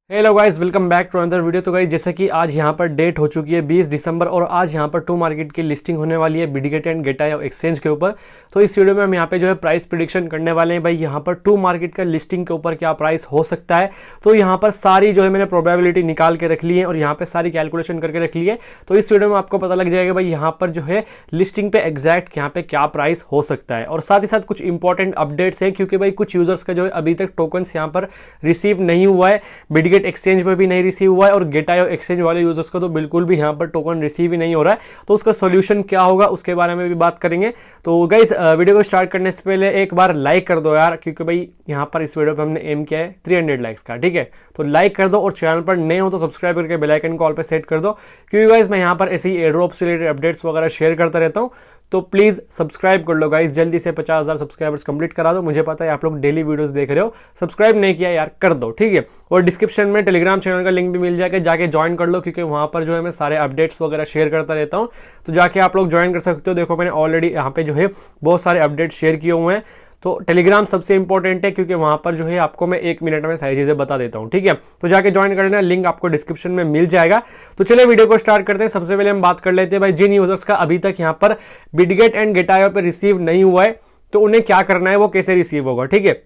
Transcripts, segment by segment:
Hello guys, welcome back to another video. तो guys जैसे कि आज यहाँ पर डेट हो चुकी है 20 दिसंबर और आज यहाँ पर टू मार्केट की लिस्टिंग होने वाली है बिडगेट एंड गेटायो एक्सचेंज के ऊपर। तो इस वीडियो में हम यहाँ पे जो है प्राइस प्रिडिक्शन करने वाले हैं भाई, यहाँ पर टू मार्केट का लिस्टिंग के ऊपर क्या प्राइस हो सकता है। तो यहाँ पर सारी जो है मैंने प्रोबेबिलिटी निकाल के रख ली है और यहाँ पे सारी कैलकुलेशन करके रख ली है। तो इस वीडियो में आपको पता लग जाएगा भाई यहाँ पर जो है लिस्टिंग पे एग्जैक्ट यहाँ पे क्या प्राइस हो सकता है। और साथ ही साथ कुछ इंपॉर्टेंट अपडेट्स है क्योंकि भाई कुछ यूजर्स का जो है अभी तक टोकन्स यहाँ पर रिसीव नहीं हुआ है, बिडगेट एक्सचेंज पे भी नहीं रिसीव हुआ है और गेटायो एक्सचेंज वाले यूजर्स को तो बिल्कुल भी यहाँ पर टोकन रिसीव ही नहीं हो रहा है। तो उसका सॉल्यूशन क्या होगा उसके बारे में भी बात करेंगे। तो गाइस वीडियो को स्टार्ट करने से पहले एक बार लाइक कर दो यार, क्योंकि भाई यहाँ पर इस वीडियो पे हमने एम किया है 300 लाइक्स का, ठीक है। तो लाइक कर दो और चैनल पर नए हो तो सब्सक्राइब करके बेल आइकन को ऑल पे सेट कर दो, क्योंकि गाइस मैं यहाँ पर ऐसी एयर ड्रॉप से रिलेटेड अपडेट्स वगैरह शेयर करता रहता हूँ। तो प्लीज सब्सक्राइब कर लो गाइस, जल्दी से 50,000 सब्सक्राइबर्स कंप्लीट करा दो। मुझे पता है आप लोग डेली वीडियोस देख रहे हो, सब्सक्राइब नहीं किया यार कर दो, ठीक है। और डिस्क्रिप्शन में टेलीग्राम चैनल का लिंक भी मिल जाएगा, जाके ज्वाइन कर लो, क्योंकि वहां पर जो है मैं सारे अपडेट्स वगैरह शेयर करता रहता हूं। तो जाके आप लोग ज्वाइन कर सकते हो। देखो मैंने ऑलरेडी यहाँ पे जो है बहुत सारे अपडेट्स शेयर किए हुए हैं। तो टेलीग्राम सबसे इंपॉर्टेंट है क्योंकि वहां पर जो है आपको मैं 1 मिनट में सारी चीजें बता देता हूं, ठीक है। तो जाके ज्वाइन कर लेना, लिंक आपको डिस्क्रिप्शन में मिल जाएगा। तो चलिए वीडियो को स्टार्ट करते हैं। सबसे पहले हम बात कर लेते हैं भाई जिन यूजर्स का अभी तक यहाँ पर बिडगेट एंड गेटायो पे रिसीव नहीं हुआ है तो उन्हें क्या करना है, वो कैसे रिसीव होगा, ठीक है।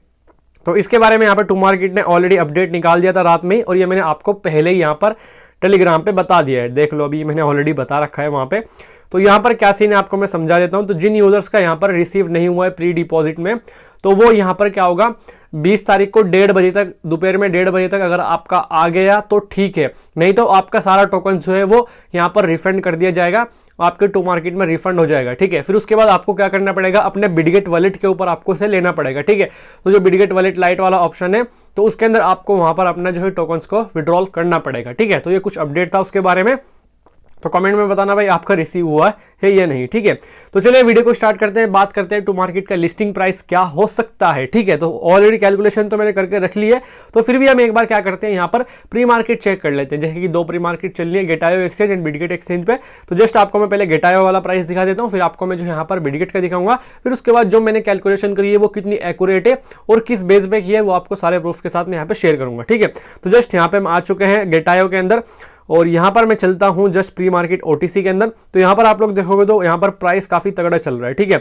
तो इसके बारे में यहाँ पर टू मार्केट ने ऑलरेडी अपडेट निकाल दिया था रात में ही, और ये मैंने आपको पहले ही यहाँ पर टेलीग्राम पे बता दिया है, देख लो अभी मैंने ऑलरेडी बता रखा है वहां पे। तो यहाँ पर क्या सीन है आपको मैं समझा देता हूं। तो जिन यूजर्स का यहाँ पर रिसीव नहीं हुआ है प्री डिपॉजिट में, तो वो यहाँ पर क्या होगा 20 तारीख को 1:30 बजे तक, दोपहर में 1:30 बजे तक अगर आपका आ गया तो ठीक है, नहीं तो आपका सारा टोकन जो है वो यहाँ पर रिफंड कर दिया जाएगा, आपके टू मार्केट में रिफंड हो जाएगा, ठीक है। फिर उसके बाद आपको क्या करना पड़ेगा, अपने बिडगेट वॉलेट के ऊपर आपको से लेना पड़ेगा, ठीक है। तो जो बिडगेट वॉलेट लाइट वाला ऑप्शन है तो उसके अंदर आपको वहां पर अपना जो है टोकन्स को विड्रॉल करना पड़ेगा, ठीक है। तो ये कुछ अपडेट था उसके बारे में। तो कमेंट में बताना भाई आपका रिसीव हुआ है या नहीं, ठीक है। तो चलिए वीडियो को स्टार्ट करते हैं, बात करते हैं टू मार्केट का लिस्टिंग प्राइस क्या हो सकता है, ठीक है। तो ऑलरेडी कैलकुलेशन तो मैंने करके रख ली है, तो फिर भी हम एक बार क्या करते हैं यहाँ पर प्री मार्केट चेक कर लेते हैं। जैसे कि 2 प्री मार्केट चल रही है, गेटायो एक्सचेंज एंड बिडगेट एक्सचेंज पे। तो जस्ट आपको मैं पहले गेटायो वाला प्राइस दिखा देता हूँ, फिर आपको मैं जो यहाँ पर बिडगेट का दिखाऊंगा, फिर उसके बाद जो मैंने कैलकुलेशन करी है वो कितनी एक्यूरेट है और किस बेस पे की है वो आपको सारे प्रूफ के साथ मैं यहाँ पे शेयर करूंगा, ठीक है। तो जस्ट यहाँ पे हम आ चुके हैं गेटायो के अंदर और यहाँ पर मैं चलता हूँ जस्ट प्री मार्केट ओटीसी के अंदर। तो यहाँ पर आप लोग देखोगे तो यहाँ पर प्राइस काफी तगड़ा चल रहा है, ठीक है।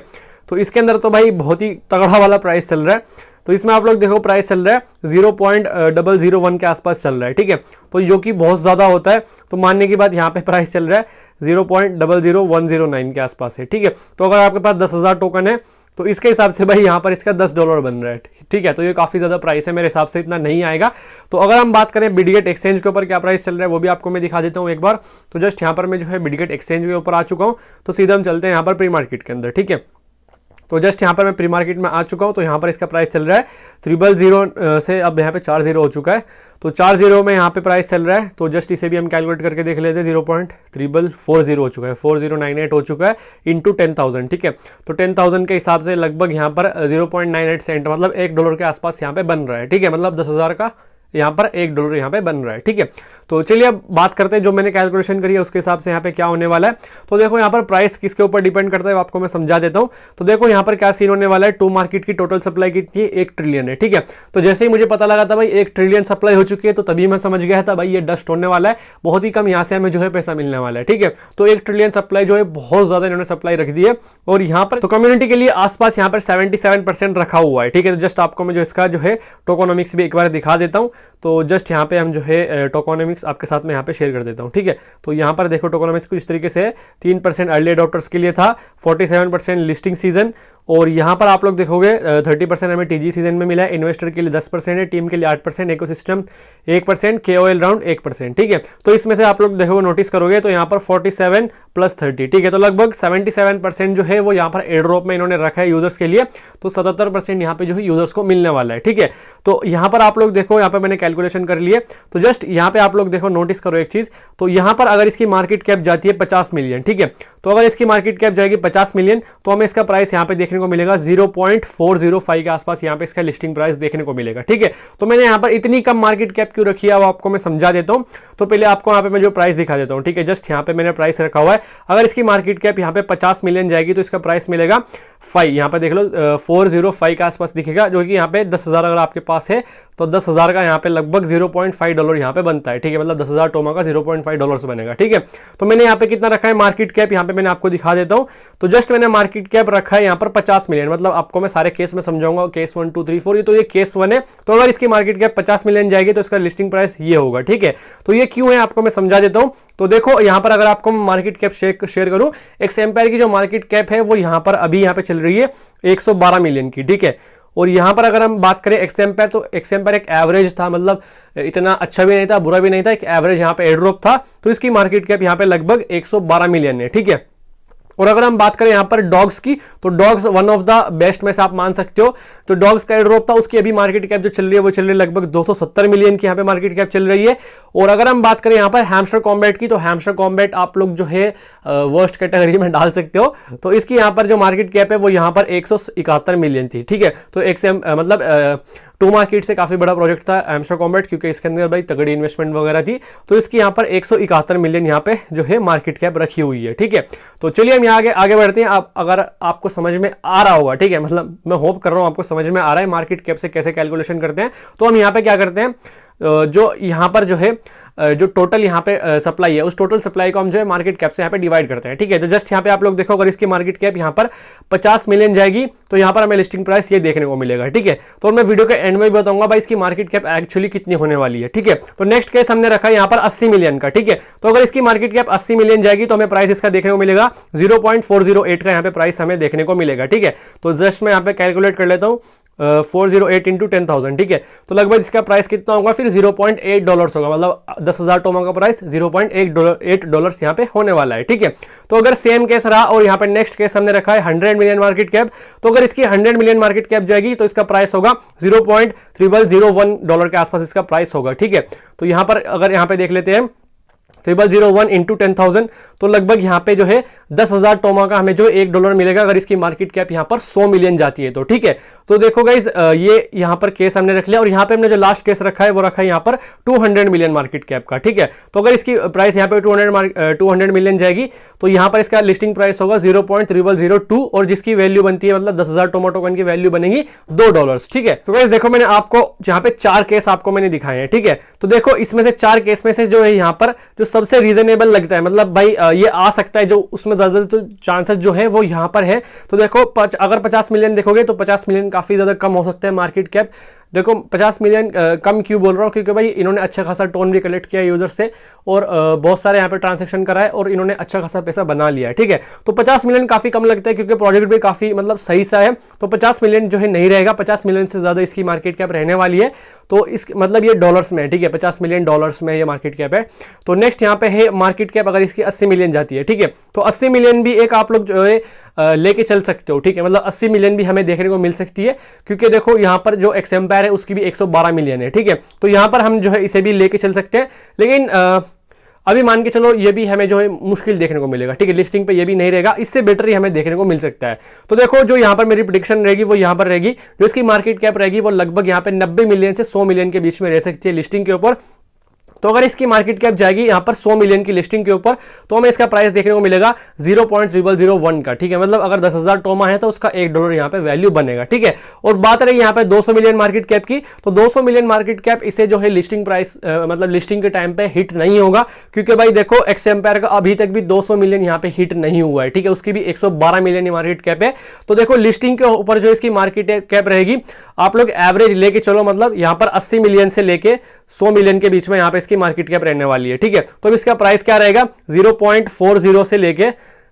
तो इसके अंदर तो भाई बहुत ही तगड़ा वाला प्राइस चल रहा है। तो इसमें आप लोग देखो प्राइस चल रहा है 0.001 के आसपास चल रहा है, ठीक है। तो जो कि बहुत ज्यादा होता है, तो मानने की बात यहाँ पे प्राइस चल रहा है 0.00109 के आसपास है, ठीक है। तो अगर आपके पास 10,000 टोकन है तो इसके हिसाब से भाई यहाँ पर इसका $10 बन रहा है, ठीक है। तो ये काफी ज्यादा प्राइस है, मेरे हिसाब से इतना नहीं आएगा। तो अगर हम बात करें बिडगेट एक्सचेंज के ऊपर क्या प्राइस चल रहा है वो भी आपको मैं दिखा देता हूँ एक बार। तो जस्ट यहाँ पर मैं जो है बिडगेट एक्सचेंज के ऊपर आ चुका हूँ, तो सीधा हम चलते हैं यहाँ पर प्री मार्केट के अंदर, ठीक है। तो जस्ट यहाँ पर मैं प्री मार्केट में आ चुका हूँ, तो यहाँ पर इसका प्राइस चल रहा है 000 से अब यहाँ पे 40 हो चुका है। तो 40 में यहाँ पे प्राइस चल रहा है। तो जस्ट इसे भी हम कैलकुलेट करके देख लेते हैं, 0.340 हो चुका है, 4098 हो चुका है इंटू 10,000, ठीक है। तो 10,000 के हिसाब से लगभग यहाँ पर 0.98 सेंट मतलब $1 के आसपास यहाँ पे बन रहा है, ठीक है। मतलब 10,000 का यहाँ पर $1 यहाँ पे बन रहा है, ठीक है। तो चलिए अब बात करते हैं जो मैंने कैलकुलेशन करी है उसके हिसाब से यहाँ पे क्या होने वाला है। तो देखो यहाँ पर प्राइस किसके ऊपर डिपेंड करता है आपको मैं समझा देता हूँ। तो देखो यहाँ पर क्या सीन होने वाला है, टू मार्केट की टोटल सप्लाई कितनी है, 1 ट्रिलियन है, ठीक है। तो जैसे ही मुझे पता लगा था भाई 1 ट्रिलियन सप्लाई हो चुकी है, तो तभी मैं समझ गया था भाई ये डस्ट होने वाला है, बहुत ही कम यहाँ से हमें जो है पैसा मिलने वाला है, ठीक है। तो 1 ट्रिलियन सप्लाई जो है बहुत ज्यादा इन्होंने सप्लाई रख दी है और यहाँ पर तो कम्युनिटी के लिए आसपास यहाँ पर 77% रखा हुआ है, ठीक है। तो जस्ट आपको मैं जो इसका जो है टोकोनॉमिक्स भी एक बार दिखा देता हूँ। तो जस्ट यहाँ पे हम जो है टोकोनॉमिक्स आपके साथ में यहाँ पे शेयर कर देता हूँ, ठीक है। तो यहाँ पर देखो टोकोनॉमिक्स कुछ इस तरीके से 3% अर्ली अडॉप्टर्स के लिए था, 47% लिस्टिंग सीजन, और यहाँ पर आप लोग देखोगे 30% हमें टीजी सीजन में मिला है, इन्वेस्टर के लिए 10% है, टीम के लिए 8%, इकोसिस्टम 1%, केओएल राउंड 1%, ठीक है। तो इसमें से आप लोग देखोगे नोटिस करोगे तो यहाँ पर 47 + 30, ठीक है। तो लगभग 77% जो है वो यहाँ पर एयर ड्रॉप में इन्होंने रखा है यूजर्स के लिए। तो 77% यहाँ पे जो है यूजर्स को मिलने वाला है, ठीक है। तो यहाँ पर आप लोग देखो, यहाँ पे मैंने कैलकुलेशन कर लिए। तो जस्ट यहाँ पे आप लोग देखो नोटिस करो एक चीज। तो यहाँ पर अगर इसकी मार्केट कैप जाती है 50 मिलियन, ठीक है। तो अगर इसकी मार्केट कैप जाएगी 50 मिलियन तो हमें इसका प्राइस यहाँ पे देखने को मिलेगा 0.405 के आसपास यहाँ पे इसका लिस्टिंग प्राइस देखने को मिलेगा, ठीक है। तो मैंने यहाँ पर इतनी कम मार्केट कैप क्यों रखी है वो आपको मैं समझा देता हूँ। तो पहले आपको यहाँ पे मैं जो प्राइस दिखा देता हूँ, ठीक है। जस्ट यहाँ पे मैंने प्राइस रखा हुआ है, अगर इसकी मार्केट कैप यहाँ पे 50 मिलियन जाएगी तो इसका प्राइस मिलेगा 5, यहाँ पे देख लो 405 के आसपास दिखेगा, जो कि यहाँ पे 10,000 अगर आपके पास है तो 10,000 का यहाँ पे लगभग $0.5 यहाँ पे बनता है, ठीक है, मतलब 10,000 टोमा का $0.5 बनेगा, ठीक है। तो मैंने यहाँ पे कितना रखा है मार्केट कैप, यहाँ पे मैंने आपको दिखा देता हूँ। तो जस्ट मैंने मार्केट कैप रखा है यहाँ पर 50 मिलियन, मतलब आपको मैं सारे केस में समझाऊंगा, केस 1 2 3 4, ये तो ये केस 1 है। तो अगर इसकी मार्केट कैप 50 मिलियन जाएगी तो इसका लिस्टिंग प्राइस ये होगा, ठीक है। तो ये क्यों है आपको मैं समझा देता हूँ। तो देखो यहाँ पर अगर आपको मार्केट कैप शेयर करूँ, एक्सएम्पायर की जो मार्केट कैप है वो यहाँ पर अभी यहाँ पे चल रही है 112 मिलियन की, ठीक है। और यहाँ पर अगर हम बात करें एक्सएम्पायर, तो एक्सएम्पायर एक एवरेज था, मतलब इतना अच्छा भी नहीं था बुरा भी नहीं था, एक एवरेज यहाँ पे एयरड्रॉप था। तो इसकी मार्केट कैप यहाँ पे लगभग 112 मिलियन है, ठीक है। और अगर हम बात करें यहाँ पर डॉग्स की, तो dogs one of the best में से आप मान सकते हो। जो डॉग्स का एयरड्रॉप था उसकी अभी मार्केट कैप जो चल रही है वो चल रही है लगभग 270 मिलियन की यहाँ पे मार्केट कैप चल रही है। और अगर हम बात करें यहाँ पर हैमस्टर कॉम्बैट की, तो हैमस्टर कॉम्बैट आप लोग जो है वर्स्ट कैटेगरी में डाल सकते हो। तो इसकी यहाँ पर जो मार्केट कैप है वो यहाँ पर 171 मिलियन थी, ठीक है। तो मतलब टू मार्केट से काफी बड़ा प्रोजेक्ट था हैमस्टर कॉम्बैट, क्योंकि इसके अंदर भाई तगड़ी इन्वेस्टमेंट वगैरह थी। तो इसकी यहाँ पर 171 मिलियन यहाँ पे जो है मार्केट कैप रखी हुई है, ठीक है। तो चलिए हम यहाँ आगे बढ़ते हैं। अगर आपको समझ में आ रहा होगा, ठीक है, मतलब मैं होप कर रहा हूँ आपको समझ में आ रहा है मार्केट कैप से कैसे कैलकुलेशन करते हैं। तो हम यहाँ पे क्या करते हैं, जो यहाँ पर जो है जो टोटल यहाँ पे सप्लाई है, उस टोटल सप्लाई को हम जो है मार्केट कैप से यहाँ पे डिवाइड करते हैं, ठीक है। तो जस्ट यहाँ पे आप लोग देखो, अगर इसकी मार्केट कैप यहाँ पर 50 मिलियन जाएगी तो यहाँ पर हमें लिस्टिंग प्राइस ये देखने को मिलेगा, ठीक है। तो मैं वीडियो के एंड में भी बताऊंगा भाई इसकी मार्केट कैप एक्चुअली कितनी होने वाली है, ठीक है। तो नेक्स्ट केस हमने रखा है यहाँ पर 80 मिलियन का, ठीक है। तो अगर इसकी मार्केट कैप 80 मिलियन जाएगी तो हमें प्राइस इसका देखने को मिलेगा 0.408 का यहाँ पे प्राइस हमें देखने को मिलेगा, ठीक है। तो जस्ट मैं यहाँ पे कैलकुलेट कर लेता हूँ, 408 इंटू 10,000, ठीक है। तो लगभग इसका प्राइस कितना होगा फिर $0.8 होगा, मतलब 10,000 टोमा का प्राइस $0.8 यहाँ पे होने वाला है, ठीक है। तो अगर सेम केस रहा और यहाँ पे नेक्स्ट केस हमने रखा है 100 मिलियन मार्केट कैप, तो अगर इसकी 100 मिलियन मार्केट कैप जाएगी तो इसका प्राइस होगा $0.0001 के आसपास इसका प्राइस होगा, ठीक है। तो यहाँ पर अगर यहाँ पे देख लेते हैं 0.001 इंटू 10,000, तो लगभग यहाँ पे जो है 10,000 टोमा का हमें जो $1 मिलेगा अगर इसकी मार्केट कैप यहाँ पर 100 मिलियन जाती है तो, ठीक है। तो देखो गाइज, ये यहाँ पर केस हमने रख लिया और यहाँ पे हमने जो लास्ट केस रखा है वो रखा है यहाँ पर 200 मिलियन मार्केट कैप का, ठीक है। तो अगर इसकी प्राइस यहाँ पे 200 मिलियन जाएगी तो यहाँ पर इसका लिस्टिंग प्राइस होगा 0.0002 और जिसकी वैल्यू बनती है, मतलब 10,000 टोमा टोकन की वैल्यू बनेगी $2, ठीक है। तो गाइज देखो, मैंने आपको यहाँ पे 4 केस आपको मैंने दिखाए हैं, ठीक है। तो देखो इसमें से 4 केस में से जो है यहाँ पर जो सबसे रीजनेबल लगता है, मतलब भाई ये आ सकता है, जो उसमें ज्यादा तो चांसेस जो है वो यहाँ पर है। तो देखो अगर 50 मिलियन देखोगे तो 50 मिलियन काफी ज्यादा कम हो सकता है मार्केट कैप। देखो 50 मिलियन कम क्यों बोल रहा हूँ, क्योंकि भाई इन्होंने अच्छा खासा टोन भी कलेक्ट किया यूजर से और बहुत सारे यहाँ पे ट्रांजैक्शन करा है और इन्होंने अच्छा खासा पैसा बना लिया है, ठीक है। तो 50 मिलियन काफी कम लगता है क्योंकि प्रोजेक्ट भी काफी मतलब सही सा है। तो 50 मिलियन जो है नहीं रहेगा, 50 मिलियन से ज्यादा इसकी मार्केट कैप रहने वाली है। तो इस मतलब ये डॉलर्स में है, ठीक है, 50 मिलियन डॉलर्स में ये मार्केट कैप है। तो नेक्स्ट यहाँ पे है मार्केट कैप अगर इसकी 80 मिलियन जाती है, ठीक है। तो 80 मिलियन भी एक आप लोग जो है लेके चल सकते हो, ठीक है। मतलब 80 मिलियन भी हमें देखने को मिल सकती है क्योंकि देखो यहाँ पर जो एक्सएम्पायर है उसकी भी 112 मिलियन है, ठीक है। तो यहाँ पर हम जो है इसे भी लेके चल सकते हैं, लेकिन अभी मान के चलो ये भी हमें जो है मुश्किल देखने को मिलेगा, ठीक है। लिस्टिंग पे ये भी नहीं रहेगा, इससे बेटर ही हमें देखने को मिल सकता है। तो देखो जो यहाँ पर मेरी प्रेडिक्शन रहेगी वो यहाँ पर रहेगी, जो इसकी मार्केट कैप रहेगी वो लगभग यहाँ पे 90 मिलियन से 100 मिलियन के बीच में रह सकती है लिस्टिंग के ऊपर। तो अगर इसकी मार्केट कैप जाएगी यहाँ पर 100 मिलियन की लिस्टिंग के ऊपर तो हमें इसका प्राइस देखने को मिलेगा 0.0001 का, ठीक है। मतलब अगर 10,000 टोमा है तो उसका $1 यहाँ पे वैल्यू बनेगा, ठीक है। और बात रही यहाँ पे 200 मिलियन मार्केट कैप की, तो 200 मिलियन मार्केट कैप इसे जो है लिस्टिंग प्राइस मतलब लिस्टिंग के टाइम पे हिट नहीं होगा क्योंकि भाई देखो एक्सएम्पायर का अभी तक भी 200 मिलियन यहाँ पे हिट नहीं हुआ है, ठीक है। उसकी भी 112 मिलियन मार्केट कैप है। तो देखो लिस्टिंग के ऊपर जो इसकी मार्केट कैप रहेगी, आप लोग एवरेज लेके चलो, मतलब यहाँ पर 80 मिलियन से लेके 100 मिलियन के बीच में यहाँ पे इसकी मार्केट कैप रहने वाली है, ठीक है। तो इसका प्राइस क्या रहेगा, 0.40 से लेके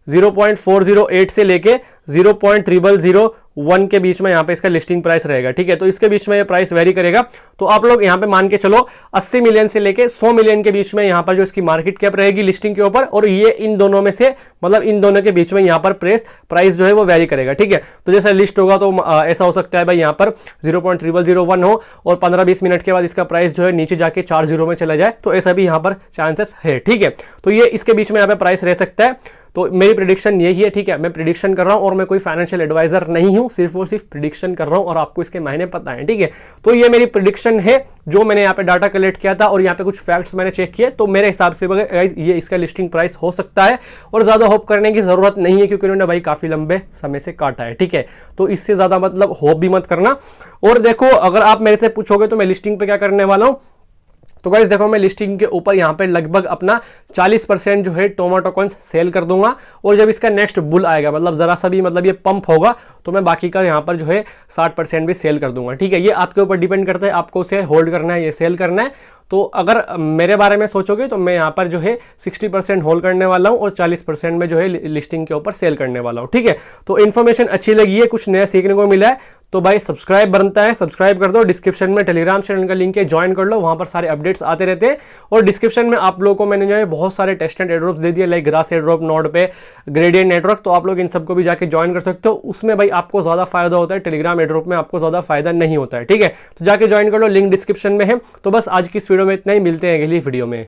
0.408 से लेके 0.0001 के बीच में यहाँ पे इसका लिस्टिंग प्राइस रहेगा, ठीक है। तो इसके बीच में ये प्राइस वेरी करेगा। तो आप लोग यहाँ पे मान के चलो 80 मिलियन से लेके 100 मिलियन के बीच में यहाँ पर जो इसकी मार्केट कैप रहेगी लिस्टिंग के ऊपर, और ये इन दोनों में से मतलब इन दोनों के बीच में यहाँ पर प्राइस जो है वो वेरी करेगा, ठीक है। तो जैसे लिस्ट होगा तो ऐसा हो सकता है भाई यहाँ पर 0.0001 हो और 15-20 मिनट के बाद इसका प्राइस जो है नीचे जाके 40 में चला जाए, तो ऐसा भी यहाँ पर चांसेस है, ठीक है। तो ये इसके बीच में यहाँ पे प्राइस रह सकता है। तो मेरी प्रिडिक्शन यही है, ठीक है। मैं प्रिडिक्शन कर रहा हूँ और मैं कोई फाइनेंशियल एडवाइजर नहीं हूँ, सिर्फ और सिर्फ प्रिडिक्शन कर रहा हूँ और आपको इसके मायने पता है, ठीक है। तो ये मेरी प्रिडिक्शन है जो मैंने यहाँ पे डाटा कलेक्ट किया था और यहाँ पे कुछ फैक्ट्स मैंने चेक किए, तो मेरे हिसाब से ये इसका लिस्टिंग प्राइस हो सकता है और ज्यादा होप करने की जरूरत नहीं है क्योंकि उन्होंने भाई काफी लंबे समय से काटा है, ठीक है। तो इससे ज्यादा मतलब होप भी मत करना। और देखो अगर आप मेरे से पूछोगे तो मैं लिस्टिंग पे क्या करने वाला हूं, तो गाइस देखो मैं लिस्टिंग के ऊपर यहाँ पे लगभग अपना 40% जो है टोमेटो कॉइन्स सेल कर दूंगा और जब इसका नेक्स्ट बुल आएगा, मतलब जरा सा भी मतलब ये पंप होगा, तो मैं बाकी का यहाँ पर जो है 60% भी सेल कर दूंगा, ठीक है। ये आपके ऊपर डिपेंड करता है, आपको उसे होल्ड करना है, ये सेल करना है। तो अगर मेरे बारे में सोचोगे तो मैं यहाँ पर जो है 60% होल्ड करने वाला हूँ और 40% में जो है लिस्टिंग के ऊपर सेल करने वाला हूँ, ठीक है। तो इन्फॉर्मेशन अच्छी लगी है, कुछ नया सीखने को मिला है, तो भाई सब्सक्राइब बनता है, सब्सक्राइब कर दो। डिस्क्रिप्शन में टेलीग्राम चैनल का लिंक है, ज्वाइन कर लो, वहां पर सारे अपडेट्स आते रहते हैं। और डिस्क्रिप्शन में आप लोगों को मैंने जो है बहुत सारे टेस्ट एंड एयरड्रॉप्स दे दिए, लाइक ग्रास एयरड्रॉप, नोड पे, ग्रेडियंट नेटवर्क, तो आप लोग इन सबको भी जाके ज्वाइन कर सकते हो। उसमें भाई आपको ज्यादा फायदा होता है, टेलीग्राम एयरड्रॉप में आपको ज्यादा फायदा नहीं होता है, ठीक है। तो जाके ज्वाइन कर लो, लिंक डिस्क्रिप्शन में है। तो बस आज की इस वीडियो में इतना ही, मिलते हैं अगली वीडियो में।